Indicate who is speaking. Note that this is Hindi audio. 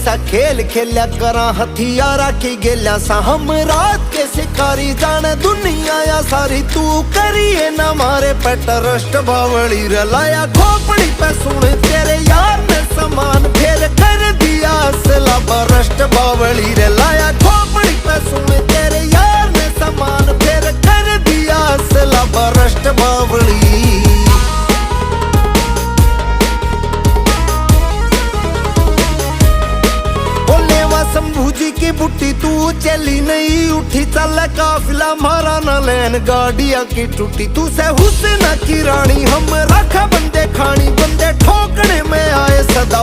Speaker 1: सा खेल खेल्या करा हथियारा की गेल्या सा हम रात के शिकारी जाने दुनिया या सारी तू करिए ना मारे पे ट्रस्ट बावली रलाया खोपड़ी पे सुन तेरे यार ने समान फिर कर दिया असला बरस्ट बावली रलाया खोपड़ी पे सुन तेरे यार ने समान फिर कर दिया असला बरस्ट बावली। शंभू जी की बुट्टी तू चली नहीं उठी चल काफिला मारा न लैन गाड़िया की टूटी तू से हुस्न की रानी हम रखा बंदे खानी बंदे ठोकने में आए सदा